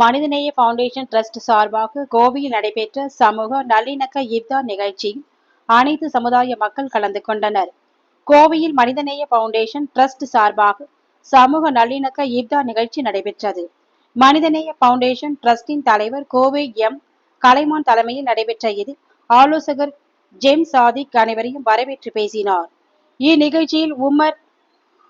மனிதநேய foundation trust சார்பாக கோவையில் நடைபெற்ற சமூக நல்லிணக்க இஃப்தார் நிகழ்ச்சியில் அனைத்து சமுதாய மக்கள் கலந்து கொண்டனர். கோவையில் மனிதநேய பவுண்டேஷன் டிரஸ்ட் சார்பாக சமூக நல்லிணக்க இஃப்தார் நிகழ்ச்சி நடைபெற்றது. மனிதநேய பவுண்டேஷன் டிரஸ்டின் தலைவர் கோவை எம். கலைமான் தலைமையில் நடைபெற்ற இதில் ஆலோசகர் ஜெம் சாதிக் அனைவரையும் வரவேற்று பேசினார். இந்நிகழ்ச்சியில் உமர்,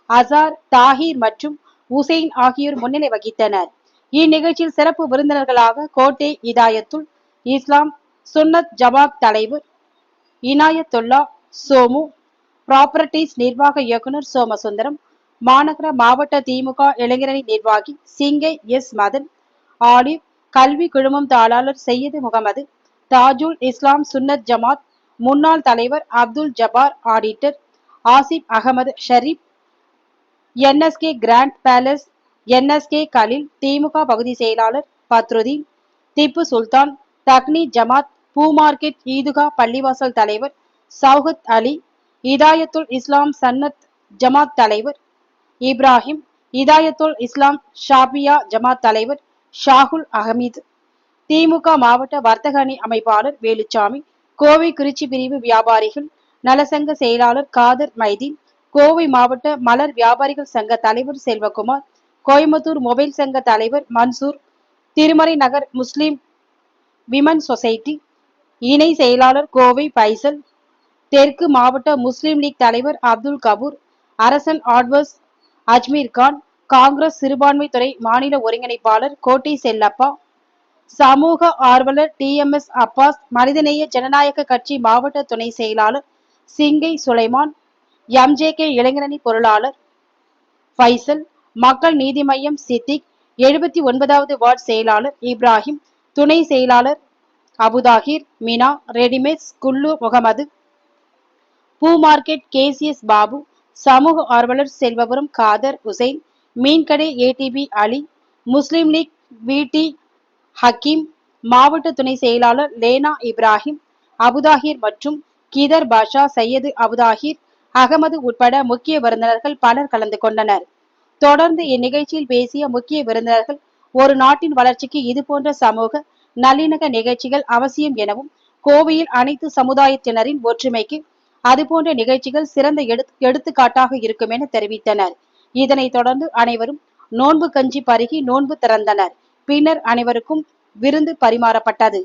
அசார், தாஹிர் மற்றும் உசைன் ஆகியோர் முன்னிலை வகித்தனர். இந்நிகழ்ச்சியில் சிறப்பு விருந்தினர்களாக கோட்டை இதாயத்துல் இஸ்லாம் சுன்னத் ஜமாத் தலைவர் இனாயத்துல்லா சோமு, ப்ராப்பர்டீஸ் நிர்வாக இயக்குநர் சோமசுந்தரம், மாநகர மாவட்ட திமுக இளைஞரணி நிர்வாகி சிங்கை எஸ். மதன், ஆலிவ், கல்வி குழுமம் தாளாளர் செய்யது முகமது, தாஜுல் இஸ்லாம் சுன்னத் ஜமாத் முன்னாள் தலைவர் Abdul Jabbar, auditor Asif Ahmed Sharif, NSK grand palace NSK Khalil, DMK பகுதி செயலாளர் பத்ருதீன், திப்பு சுல்தான், தக்னி ஜமாத், பூ மார்க்கெட் ஈதுகா பள்ளிவாசல் தலைவர் சௌகத் அலி, இதாயத்துல் இஸ்லாம் சன்னத் ஜமாத் தலைவர் இப்ராஹிம், இதாயத்துல் இஸ்லாம் ஷாபியா ஜமாத் தலைவர் ஷாகுல் அகமது, திமுக மாவட்ட வர்த்தக அணி அமைப்பாளர் வேலுச்சாமி, கோவை குறிச்சி பிரிவு வியாபாரிகள் நலசங்க செயலாளர் காதர் மைதீன், கோவை மாவட்ட மலர் வியாபாரிகள் சங்க தலைவர் செல்வகுமார், கோயம்புத்தூர் மொபைல் சங்க தலைவர் மன்சூர், திருமறை நகர் முஸ்லிம் விமன் சொசைட்டி இணை செயலாளர் கோவை பைசல், தெற்கு மாவட்ட முஸ்லிம் லீக் தலைவர் அப்துல் கபூர், அரசன் ஆட்வர்ஸ் அஜ்மீர் கான், காங்கிரஸ் சிறுபான்மை துறை மாநில ஒருங்கிணைப்பாளர் கோட்டை செல்லப்பா, சமூக ஆர்வலர் டிஎம்எஸ் அப்பாஸ், மனிதநேய ஜனநாயக கட்சி மாவட்ட துணை செயலாளர் சிங்கை சுலைமான், எம்ஜேகே இளைஞரணி பொருளாளர் பைசல், மக்கள் நீதி மய்யம் சித்திக், 79வது வார்டு செயலாளர் இப்ராஹிம், துணை செயலாளர் அபுதாகிர், மினா ரெடிமேட்ஸ் குல்லு முகமது, பூ மார்க்கெட் கேசிஎஸ் பாபு, சமூக ஆர்வலர் செல்வபுரம் காதர் உசைன், மீன்கடை ஏடிபி அலி, முஸ்லிம் லீக் விடி ஹக்கீம், மாவட்ட துணை செயலாளர் லேனா இப்ராஹிம், அபுதாகிர் மற்றும் கிதர் பாஷா, சையது அபுதாகிர், அகமது உட்பட முக்கிய விருந்தினர்கள் பலர் கலந்து கொண்டனர். தொடர்ந்து இந்நிகழ்ச்சியில் பேசிய முக்கிய விருந்தினர்கள், ஒரு நாட்டின் வளர்ச்சிக்கு இதுபோன்ற சமூக நல்லிணக்க நிகழ்ச்சிகள் அவசியம் எனவும், கோவையில் அனைத்து சமுதாயத்தினரின் ஒற்றுமைக்கு அதுபோன்ற நிகழ்ச்சிகள் சிறந்த எடுத்துக்காட்டாக இருக்கும் என தெரிவித்தனர். இதனைத் தொடர்ந்து அனைவரும் நோன்பு கஞ்சி பருகி நோன்பு திறந்தனர். பின்னர் அனைவருக்கும் விருந்து பரிமாறப்பட்டது.